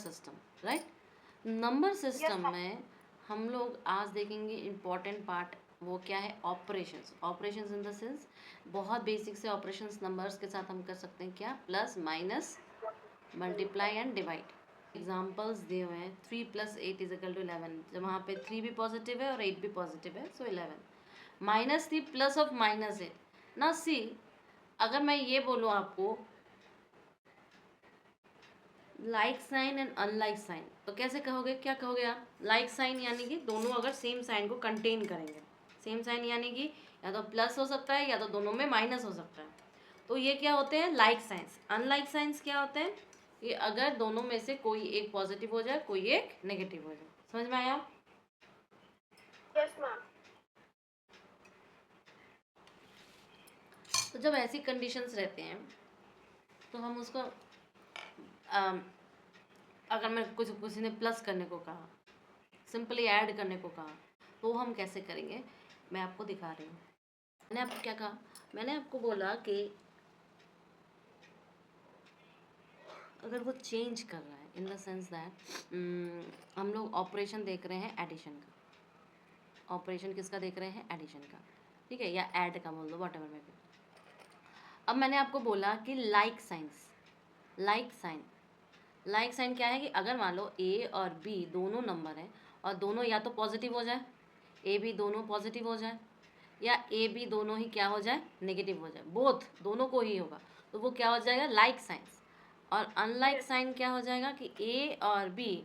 System, right. Number system में हम लोग आज देखेंगे इम्पॉर्टेंट पार्ट, वो क्या है, operations. Operations in the sense बहुत बेसिक से ऑपरेशंस नंबर्स के साथ हम कर सकते हैं, क्या, plus minus multiply and divide. Examples दिए हुए हैं, 3 + 8 = 11, जब वहाँ पे 3 भी पॉजिटिव है और 8 भी पॉजिटिव है, सो 11। -3 प्लस ऑफ -8 ना, सी अगर मैं ये बोलूँ आपको like sign and unlike sign, तो कैसे कहोगे, क्या कहोगे आप? लाइक साइन यानी कि दोनों अगर सेम साइन को कंटेन करेंगे, सेम साइन यानी कि या तो प्लस हो सकता है या तो दोनों में माइनस हो सकता है, तो ये क्या होते हैं, लाइक साइंस। अनलाइक साइंस क्या होते हैं, ये अगर दोनों में से कोई एक पॉजिटिव हो जाए, कोई एक नेगेटिव हो जाए। समझ में आया? Yes ma'am. तो जब ऐसी कंडीशंस रहते हैं तो हम उसको अगर मैं किसी ने प्लस करने को कहा, सिंपली ऐड करने को कहा, तो हम कैसे करेंगे, मैं आपको दिखा रही हूँ। मैंने आपको क्या कहा, मैंने आपको बोला कि अगर वो चेंज कर रहा है इन द सेंस दैट हम लोग ऑपरेशन देख रहे हैं एडिशन का, ऑपरेशन किसका देख रहे हैं, एडिशन का, ठीक है, या ऐड का बोल दो, वॉट एवर में भी। अब मैंने आपको बोला कि like science, like sign, like sign क्या है कि अगर मान लो ए और बी दोनों नंबर हैं और दोनों या तो पॉजिटिव हो जाए, ए बी दोनों पॉजिटिव हो जाए, या ए बी दोनों ही क्या हो जाए, नेगेटिव हो जाए, बोथ दोनों को ही होगा, तो वो क्या हो जाएगा, लाइक साइंस। और अनलाइक साइन क्या हो जाएगा कि ए और बी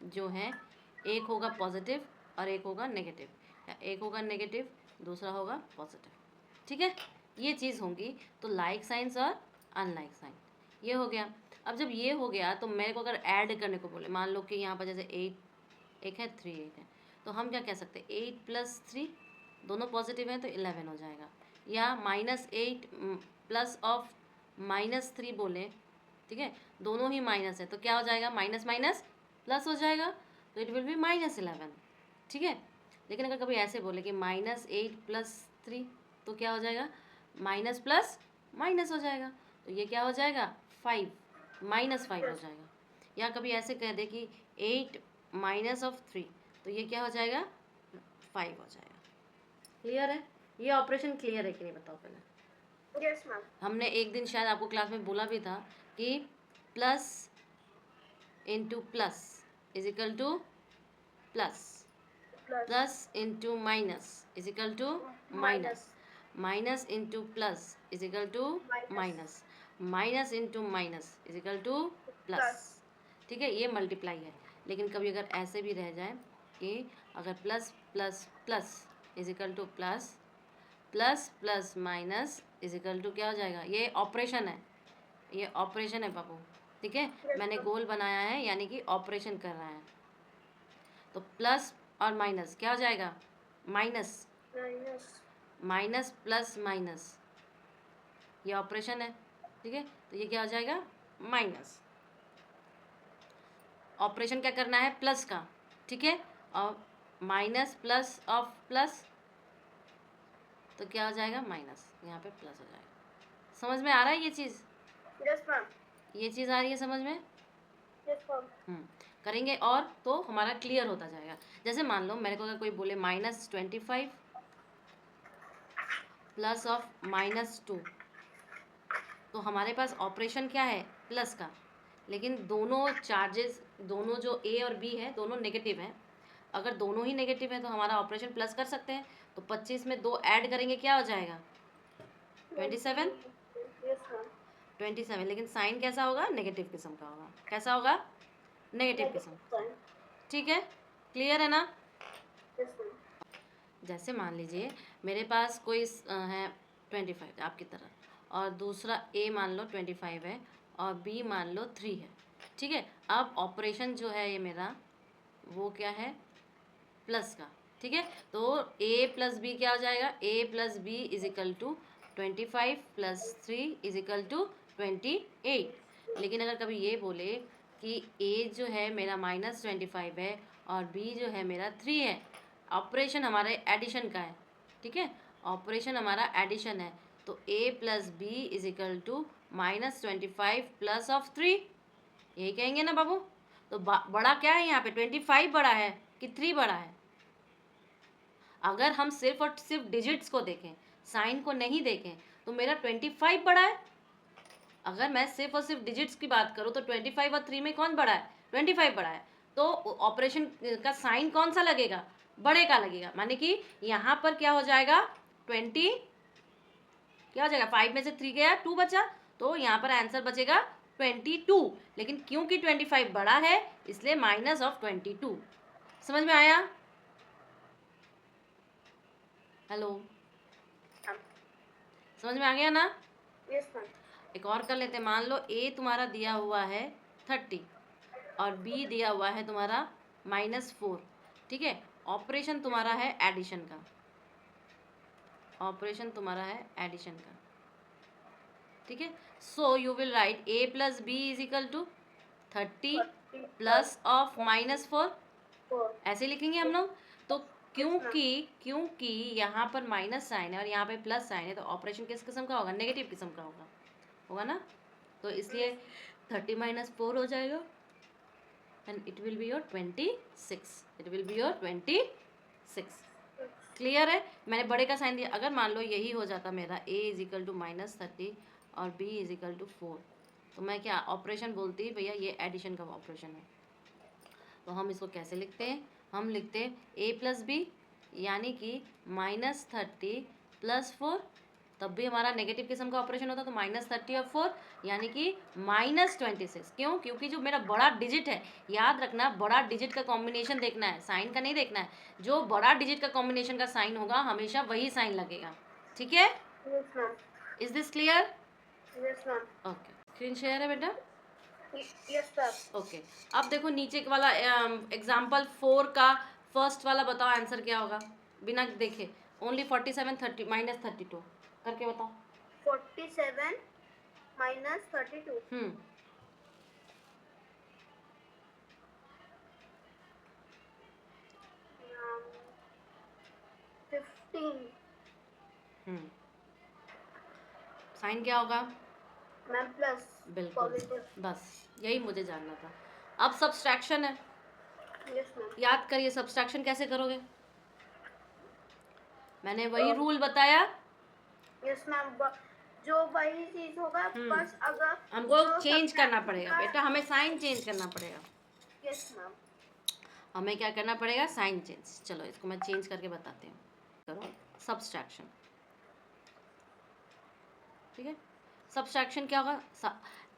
जो है, एक होगा पॉजिटिव और एक होगा नेगेटिव, या एक होगा नेगेटिव दूसरा होगा पॉजिटिव, ठीक है, ये चीज़ होंगी। तो लाइक साइंस और अनलाइक साइन, ये हो गया। अब जब ये हो गया तो मेरे को अगर ऐड करने को बोले, मान लो कि यहाँ पर जैसे 8 एक है, 3 एक है, तो हम क्या कह सकते हैं, 8 + 3 दोनों पॉजिटिव हैं तो 11 हो जाएगा, या -8 प्लस ऑफ -3 बोले, ठीक है, दोनों ही माइनस है तो क्या हो जाएगा, माइनस माइनस प्लस हो जाएगा, तो इट विल बी -11, ठीक है। लेकिन अगर कभी ऐसे बोले कि -8 + 3, तो क्या हो जाएगा, माइनस प्लस माइनस हो जाएगा, तो ये क्या हो जाएगा, 5 -5 हो जाएगा। या कभी ऐसे कह दे कि 8 -3, तो ये क्या हो जाएगा, 5 हो जाएगा। क्लियर है? ये ऑपरेशन क्लियर है कि नहीं, बताओ पहले। Yes ma'am. हमने एक दिन शायद आपको क्लास में बोला भी था कि plus into plus is equal to plus, plus into minus is equal to minus, minus into plus is equal to minus, minus into minus is equal to plus, ठीक है, ये मल्टीप्लाई है। लेकिन कभी अगर ऐसे भी रह जाए कि अगर plus plus plus is equal to plus, plus plus minus is equal to क्या हो जाएगा, ये ऑपरेशन है, ये ऑपरेशन है बाबू, ठीक है, मैंने गोल बनाया है यानी कि ऑपरेशन कर रहा है। तो प्लस और माइनस क्या हो जाएगा, माइनस, माइनस प्लस माइनस, ये ऑपरेशन है, ठीक है, तो ये क्या हो जाएगा, माइनस। ऑपरेशन क्या करना है, प्लस का, ठीक है, और माइनस प्लस ऑफ प्लस, तो क्या हो जाएगा, माइनस, यहाँ पे प्लस हो जाएगा। समझ में आ रहा है ये चीज़? Yes ma'am. ये चीज़ आ रही है समझ में? Yes ma'am. करेंगे और तो हमारा क्लियर होता जाएगा। जैसे मान लो मेरे को अगर कोई बोले -25 प्लस ऑफ -2, तो हमारे पास ऑपरेशन क्या है, प्लस का, लेकिन दोनों चार्जेस, दोनों जो ए और बी है दोनों नेगेटिव हैं। अगर दोनों ही नेगेटिव है तो हमारा ऑपरेशन प्लस कर सकते हैं, तो 25 में 2 ऐड करेंगे क्या हो जाएगा, 27, यस मैम। 27, लेकिन साइन कैसा होगा, नेगेटिव किस्म का होगा। कैसा होगा, नेगेटिव किस्म, ठीक है, क्लियर है ना? Yes ma'am. जैसे मान लीजिए मेरे पास कोई है 25 आपकी तरह, और दूसरा ए मान लो 25 है और बी मान लो 3 है, ठीक है। अब ऑपरेशन जो है ये मेरा वो क्या है, प्लस का, ठीक है, तो ए प्लस बी क्या हो जाएगा, a plus b is equal to 25 + 3 is equal to 28। लेकिन अगर कभी ये बोले कि ए जो है मेरा -25 है और बी जो है मेरा 3 है, ऑपरेशन हमारे एडिशन का है, ठीक है, ऑपरेशन हमारा एडिशन है, तो a plus b is equal to -25 plus of 3, यही कहेंगे ना बाबू। तो बड़ा क्या है यहाँ पे, 25 बड़ा है कि 3 बड़ा है? अगर हम सिर्फ और सिर्फ डिजिट्स को देखें, साइन को नहीं देखें, तो मेरा 25 बड़ा है। अगर मैं सिर्फ और सिर्फ डिजिट्स की बात करूँ तो 25 और 3 में कौन बड़ा है? 25 बड़ा है। तो ऑपरेशन का साइन कौन सा लगेगा? बड़े का लगेगा। माने कि यहाँ पर क्या हो जाएगा, 20 क्या हो जाएगा, 5 में से 3 गया, 2 बचा, तो यहाँ पर आंसर बचेगा 22। लेकिन क्योंकि 25 बड़ा है इसलिए माइनस ऑफ 22। समझ में आया? हेलो, समझ में आ गया ना? Yes ma'am. एक और कर लेते हैं। मान लो ए तुम्हारा दिया हुआ है 30 और बी दिया हुआ है तुम्हारा -4, ठीक है। ऑपरेशन तुम्हारा है एडिशन का, ऑपरेशन तुम्हारा है एडिशन का, ठीक है। So you will write a plus b is equal to 30 plus of -4, 4। ऐसे लिखेंगे हम लोग। तो क्योंकि यहाँ पर माइनस साइन है और यहाँ पे प्लस साइन है, तो ऑपरेशन किस किस्म का होगा? नेगेटिव किस्म का होगा ना। तो इसलिए 30 - 4 हो जाएगा and it will be your 26, it will be your 26। Clear है? मैंने बड़े का साइन दिया। अगर मान लो यही हो जाता मेरा a इज इक्वल टू -30 और b इज इक्वल टू 4, तो मैं क्या ऑपरेशन बोलती भैया, ये एडिशन का ऑपरेशन है। तो हम इसको कैसे लिखते हैं? हम लिखते हैं a प्लस बी, यानी कि -30 + 4, तब भी हमारा नेगेटिव किस्म का ऑपरेशन होता, तो -30 और 4 यानी कि -26। क्यों? क्योंकि जो मेरा बड़ा डिजिट है, याद रखना बड़ा डिजिट का कॉम्बिनेशन देखना है, साइन का नहीं देखना है। जो बड़ा डिजिट का कॉम्बिनेशन का साइन होगा हमेशा वही साइन लगेगा, ठीक है। Yes ma'am. Is this clear? Yes ma'am. Okay, screen share है बेटा? Yes ma'am. ओके, अब देखो नीचे वाला एग्जाम्पल 4 का फर्स्ट वाला बताओ आंसर क्या होगा, बिना देखे। ओनली 47 30 -32 करके बताओ। 47 - 32। 15 साइन क्या होगा? Ma'am plus. बिल्कुल, पॉजिटिव। बस यही मुझे जानना था। अब सब्सट्रैक्शन है, यस मैम। याद करिए सब्सट्रैक्शन कैसे करोगे? मैंने वही रूल बताया। Yes ma'am. जो वही चीज होगा, बस अगर हमको जो चेंज करना subtraction पड़ेगा का- बेटा, हमें साइन चेंज करना पड़ेगा। Yes ma'am. हमें क्या करना पड़ेगा? Sign change. चलो इसको मैं चेंज करके बताती हूँ। करो सब्सट्रैक्शन, ठीक है। सब्सट्रैक्शन क्या होगा?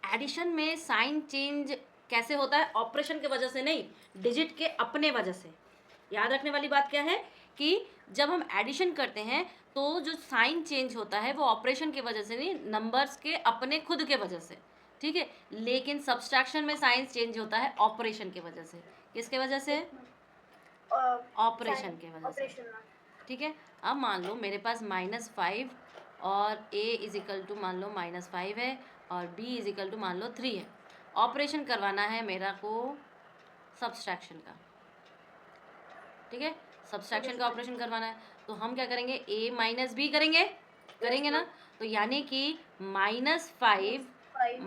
एडिशन में साइन चेंज कैसे होता है? ऑपरेशन की वजह से नहीं, डिजिट के अपने वजह से। याद रखने वाली बात क्या है कि जब हम एडिशन करते हैं तो जो साइन चेंज होता है वो ऑपरेशन की वजह से नहीं, नंबर्स के अपने खुद के वजह से, ठीक है। लेकिन सब्सट्रैक्शन में साइन चेंज होता है ऑपरेशन की वजह से। किसके वजह से? ऑपरेशन की वजह से, ठीक है। अब मान लो मेरे पास -5 और a इज इक्वल टू मान लो -5 है और b इज इक्वल टू मान लो 3 है। ऑपरेशन करवाना है मेरा को सब्सट्रैक्शन का, ठीक है। सब्सट्रैक्शन का ऑपरेशन करवाना है तो हम क्या करेंगे? a - b करेंगे ना। तो यानी कि -5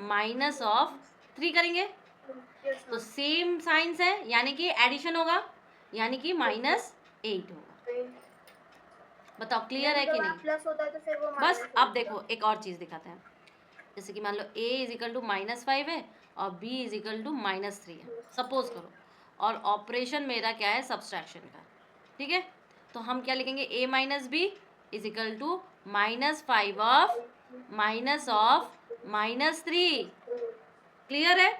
माइनस ऑफ 3 करेंगे, तो सेम साइंस है, यानी कि एडिशन होगा, यानी कि -8 होगा। बताओ क्लियर है कि नहीं? प्लस होता है तो फिर वो बस minus अब हो देखो एक और चीज़ दिखाते हैं। जैसे कि मान लो a इज इक्वल टू -5 है और b इज इक्वल टू -3 है, सपोज करो। और ऑपरेशन मेरा क्या है? सब्सट्रैक्शन का, ठीक है। तो हम क्या लिखेंगे? a - b is equal to -5 of -3। Clear है?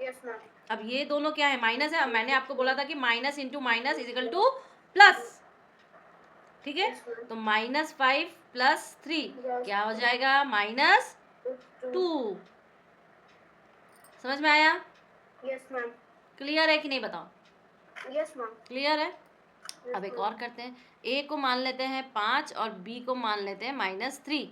Yes ma'am. अब ये दोनों क्या है? माइनस है। अब मैंने आपको बोला था कि minus into minus is equal to plus, ठीक है। तो -5 + 3 क्या हो जाएगा? -2। समझ में आया? Yes ma'am. क्लियर है कि नहीं बताओ? Yes ma'am. क्लियर है? अब एक और करते हैं। a को मान लेते हैं 5 और b को मान लेते हैं -3,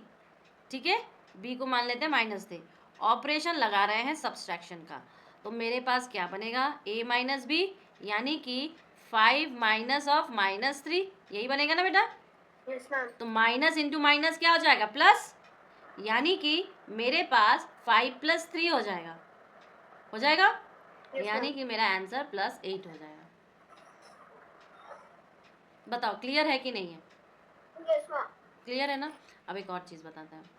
ठीक है। b को मान लेते हैं -3। ऑपरेशन लगा रहे हैं सब्सट्रैक्शन का, तो मेरे पास क्या बनेगा? a - b यानी कि 5 माइनस ऑफ -3, यही बनेगा ना बेटा? Yes ma'am. तो माइनस इंटू माइनस क्या हो जाएगा? प्लस, यानी कि मेरे पास 5 + 3 हो जाएगा, हो जाएगा। Yes, यानी ma'am. कि मेरा आंसर +8 हो जाएगा। बताओ क्लियर है कि नहीं है? Yes, ma'am. क्लियर है ना? अब एक और चीज़ बताते हैं।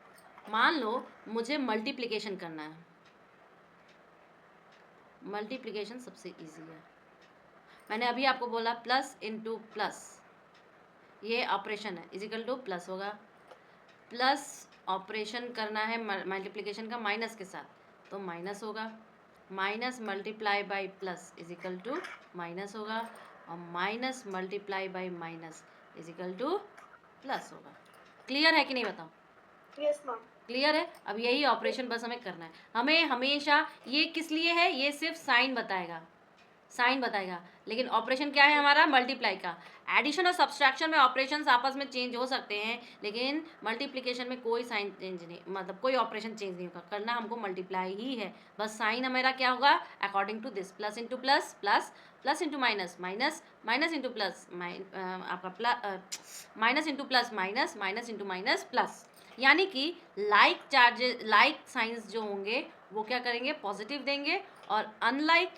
मान लो मुझे मल्टीप्लिकेशन करना है। मल्टीप्लिकेशन सबसे इजी है। मैंने अभी आपको बोला प्लस इंटू प्लस, ये ऑपरेशन है, इजिकल टू प्लस होगा। प्लस ऑपरेशन करना है मल्टीप्लिकेशन का माइनस के साथ, तो माइनस होगा। Minus multiply by plus is equal to minus होगा, और minus multiply by minus is equal to plus होगा। क्लियर है कि नहीं बताओ? Yes, ma'am. क्लियर है? अब यही ऑपरेशन बस हमें करना है। हमें हमेशा, ये किस लिए है, ये सिर्फ साइन बताएगा, साइन बताएगा, लेकिन ऑपरेशन क्या है हमारा? मल्टीप्लाई का। एडिशन और सब्सट्रैक्शन में ऑपरेशंस आपस में चेंज हो सकते हैं, लेकिन मल्टीप्लिकेशन में कोई साइन चेंज नहीं, मतलब कोई ऑपरेशन चेंज नहीं होगा, करना हमको मल्टीप्लाई ही है। बस साइन हमारा क्या होगा? According to this, plus into plus plus, plus into minus minus, minus into plus आपका plus, minus into plus minus, minus into minus plus. यानी कि लाइक चार्जेस, लाइक साइंस जो होंगे वो क्या करेंगे? पॉजिटिव देंगे, और अनलाइक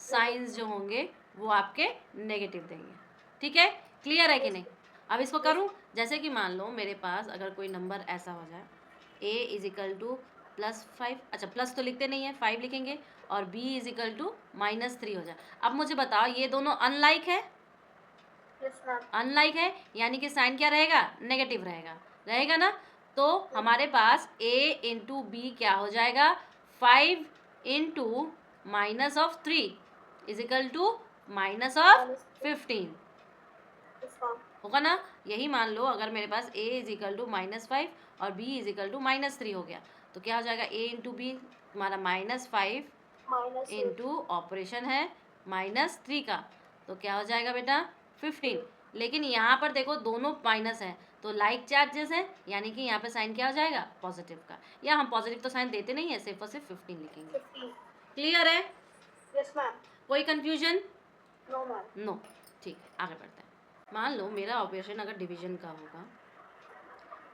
साइंस जो होंगे वो आपके नेगेटिव देंगे। ठीक है? क्लियर है कि नहीं? अब इसको करूं, जैसे कि मान लो मेरे पास अगर कोई नंबर ऐसा हो जाए, a इजिकल टू +5, अच्छा प्लस तो लिखते नहीं है, 5 लिखेंगे, और b इजिकल टू -3 हो जाए। अब मुझे बताओ, ये दोनों अनलाइक है? Yes, ma'am. अनलाइक है, यानी कि साइन क्या रहेगा? नेगेटिव रहेगा, रहेगा ना? तो हमारे पास a इंटू बी क्या हो जाएगा? 5 into -3 is equal to -15 Yes, ma'am. होगा ना? यही मान लो अगर मेरे पास a इजिकल टू -5 और b इजिकल टू -3 हो गया, तो क्या हो जाएगा? a इंटू बी हमारा -5 Minus इंटू ऑपरेशन है -3 का, तो क्या हो जाएगा बेटा? 15। लेकिन यहाँ पर देखो दोनों माइनस है, तो लाइक चार्जेस है, यानी कि यहाँ पे साइन क्या हो जाएगा? पॉजिटिव का। या हम पॉजिटिव तो साइन देते नहीं है, सिर्फ और सिर्फ 15 लिखेंगे। 15. क्लियर है? Yes, ma'am. कोई कंफ्यूजन? No, ma'am. नो। ठीक है, आगे बढ़ते हैं। मान लो मेरा ऑपरेशन अगर डिवीजन का होगा,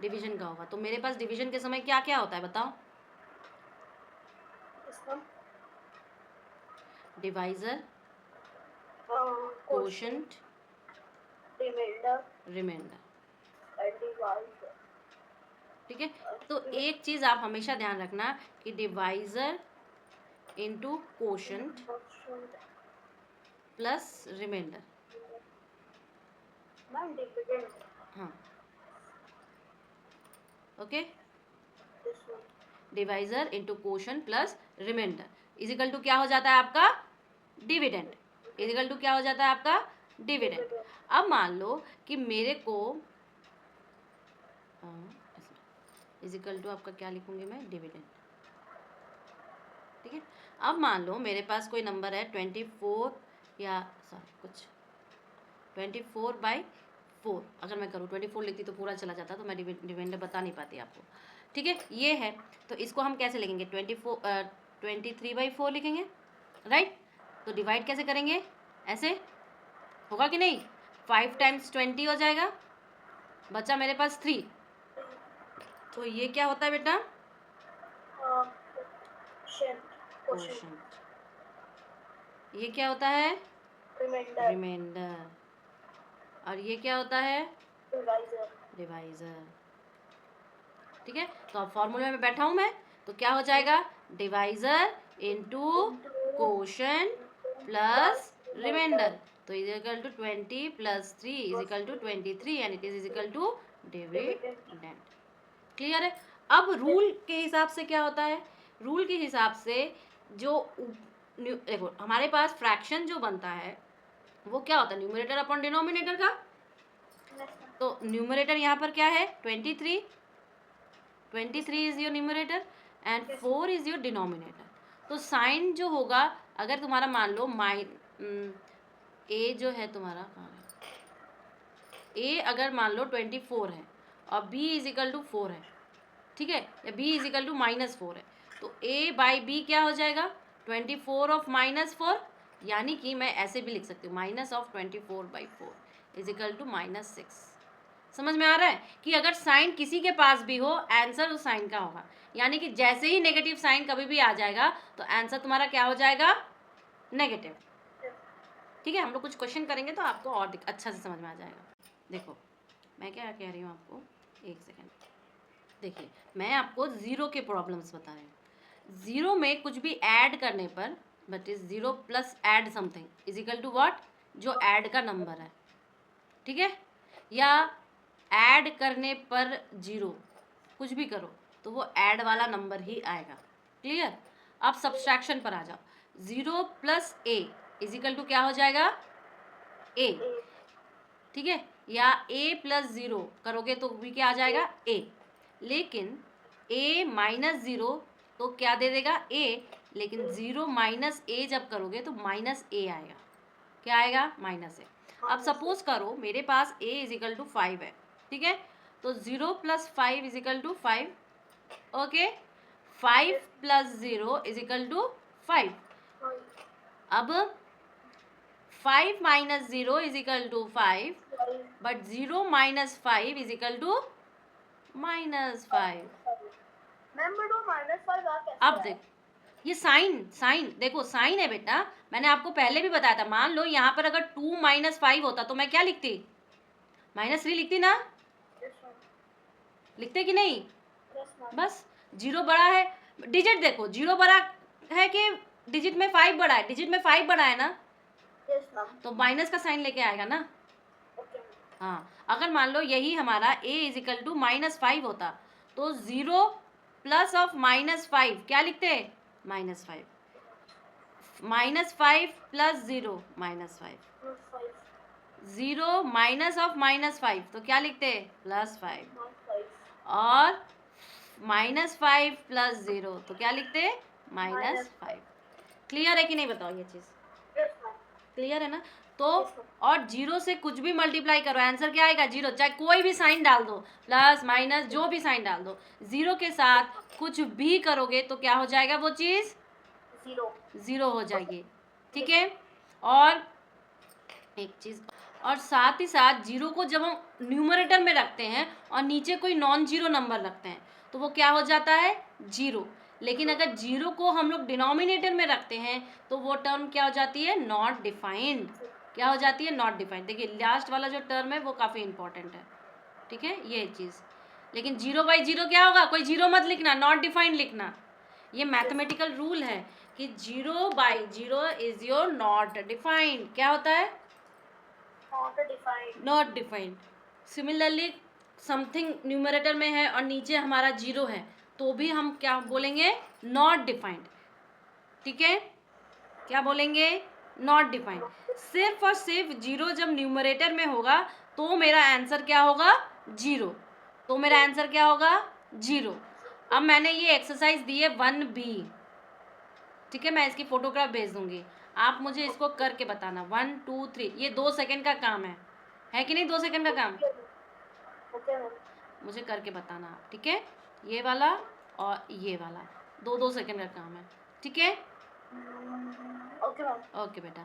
डिवीजन का होगा, तो मेरे पास डिवीजन के समय क्या क्या होता है बताओ? Yes, ma'am. Divisor, Quotient, quotient, remainder, reminder. and divisor. ठीक है? तो एक चीज़ आप हमेशा ध्यान रखना कि divisor into quotient Quotient. Plus remainder. Ma'am, dividend. हाँ, okay. Yes, ma'am. Divisor into quotient plus remainder is equal to क्या हो जाता है आपका? डिविडेंड। इजिकल टू क्या हो जाता है आपका? डिविडेंड। अब मान लो कि मेरे को इजिकल टू आपका क्या लिखूंगी मैं? डिविडेंड। ठीक है? अब मान लो मेरे पास कोई नंबर है 24, या सॉरी कुछ 24/4, अगर मैं करूँ 24 लिखती तो पूरा चला जाता, तो मैं डिविडेंड बता नहीं पाती आपको। ठीक है? ये है, तो इसको हम कैसे लिखेंगे? 23/4 लिखेंगे, राइट? तो डिवाइड कैसे करेंगे? ऐसे होगा कि नहीं? 5 टाइम्स 20 हो जाएगा, बचा मेरे पास 3, तो ये क्या होता है बेटा? Quotient. Quotient. कोशेंट। ये क्या होता है? Remainder. रिमाइंडर। और ये क्या होता है? Divisor. डिवाइजर। ठीक है? तो अब फॉर्मूले में बैठा हूँ मैं, तो क्या हो जाएगा? Divisor into quotient plus remainder, तो is equal to 20 + 3 is equal to 23, and it is equal to dividend. Clear है? अब रूल के हिसाब से क्या होता है? रूल के हिसाब से जो देखो हमारे पास फ्रैक्शन जो बनता है वो क्या होता है? न्यूमरेटर अपॉन डिनोमिनेटर का। Yes, ma'am. तो न्यूमरेटर यहाँ पर क्या है? 23 is your numerator and 4 is your denominator. तो साइन जो होगा, अगर तुम्हारा मान लो ए जो है तुम्हारा, कहाँ है ए? अगर मान लो 24 है और b इज इक्वल टू 4 है, ठीक है, या b इज इक्वल टू -4 है, तो a बाई बी क्या हो जाएगा? 24 ऑफ -4, यानी कि मैं ऐसे भी लिख सकती हूँ -24/4 इज इक्वल टू -6। समझ में आ रहा है कि अगर साइन किसी के पास भी हो आंसर उस साइन का होगा, यानी कि जैसे ही नेगेटिव साइन कभी भी आ जाएगा तो आंसर तुम्हारा क्या हो जाएगा, नेगेटिव। ठीक है, हम लोग कुछ क्वेश्चन करेंगे तो आपको और अच्छा से समझ में आ जाएगा। देखो मैं क्या कह रही हूँ आपको, एक सेकेंड देखिए, मैं आपको ज़ीरो के प्रॉब्लम्स बता रही हूँ। ज़ीरो में कुछ भी ऐड करने पर, but is zero plus add something is equal to what, जो ऐड का नंबर है, ठीक है, या ऐड करने पर ज़ीरो, कुछ भी करो तो वो ऐड वाला नंबर ही आएगा। क्लियर। अब सब्सट्रैक्शन पर आ जाओ, zero plus a is equal to क्या हो जाएगा, ए, ठीक है, या ए प्लस ज़ीरो करोगे तो भी क्या आ जाएगा, ए। लेकिन ए माइनस ज़ीरो तो क्या दे देगा, ए, लेकिन ज़ीरो माइनस ए जब करोगे तो माइनस ए आएगा, क्या आएगा, माइनस ए। अब सपोज करो मेरे पास ए इज इक्वल टू 5 है, ठीक है, तो 0 plus 5 is equal to 5, okay, 5 plus 0 is equal to 5। अब 5 minus 0 is equal to 5, but 0 minus 5 is equal to -5। Ma'am but वो -5 आ कैसे अब आया? देख, ये साइन देखो, साइन है बेटा, मैंने आपको पहले भी बताया था। मान लो यहाँ पर अगर 2 माइनस 5 होता तो मैं क्या लिखती, -3 लिखती ना, Yes, ma'am. लिखते कि नहीं, Yes, ma'am. बस जीरो बड़ा है, डिजिट देखो जीरो बड़ा है कि डिजिट में 5 बड़ा है, डिजिट में 5 बड़ा है ना, Yes, ma'am. तो माइनस का साइन लेके आएगा ना। Okay, ma'am. हाँ, अगर मान लो यही हमारा a इज इक्वल टू -5 होता तो 0 प्लस ऑफ -5 क्या लिखते, -5, -5 प्लस 0 -5, Plus 5. 0 माइनस ऑफ -5 तो क्या लिखते, +5, Not 5. और -5 प्लस 0 तो क्या लिखते, -5। क्लियर है कि नहीं, बताओ ये चीज़ Yes, ma'am. क्लियर है ना। तो Yes, ma'am. और जीरो से कुछ भी मल्टीप्लाई करो आंसर क्या आएगा, जीरो, चाहे कोई भी साइन डाल दो, प्लस माइनस जो भी साइन डाल दो, जीरो के साथ कुछ भी करोगे तो क्या हो जाएगा, वो चीज़ 0. ज़ीरो हो जाएगी, ठीक है। और एक चीज़, और साथ ही साथ जीरो को जब हम न्यूमरेटर में रखते हैं और नीचे कोई नॉन जीरो नंबर रखते हैं तो वो क्या हो जाता है, जीरो। लेकिन अगर जीरो को हम लोग डिनोमिनेटर में रखते हैं तो वो टर्म क्या हो जाती है, नॉट डिफाइंड, क्या हो जाती है, नॉट डिफाइंड। देखिए लास्ट वाला जो टर्म है वो काफ़ी इंपॉर्टेंट है, ठीक है, ये चीज़। लेकिन जीरो बाई जीरो क्या होगा, कोई जीरो मत लिखना, नॉट डिफाइंड लिखना। ये मैथमेटिकल रूल है कि zero by zero is your not defined, क्या होता है, Not defined. Not defined. Similarly something numerator में है और नीचे हमारा जीरो है तो भी हम क्या बोलेंगे, नॉट डिफाइंड, ठीक है, क्या बोलेंगे, नॉट डिफाइंड। सिर्फ और सिर्फ जीरो जब न्यूमरेटर में होगा तो मेरा आंसर क्या होगा, जीरो, तो मेरा आंसर क्या होगा, जीरो। अब मैंने ये एक्सरसाइज दी है 1B, ठीक है, मैं इसकी फोटोग्राफ भेज दूंगी, आप मुझे इसको करके बताना, 1 2 3, ये 2 सेकंड का काम है कि नहीं, 2 सेकंड का काम, Okay, ma'am. मुझे करके बताना आप, ठीक है, ये वाला और ये वाला 2 2 सेकंड का काम है, ठीक है, Okay, ma'am. ओके बेटा।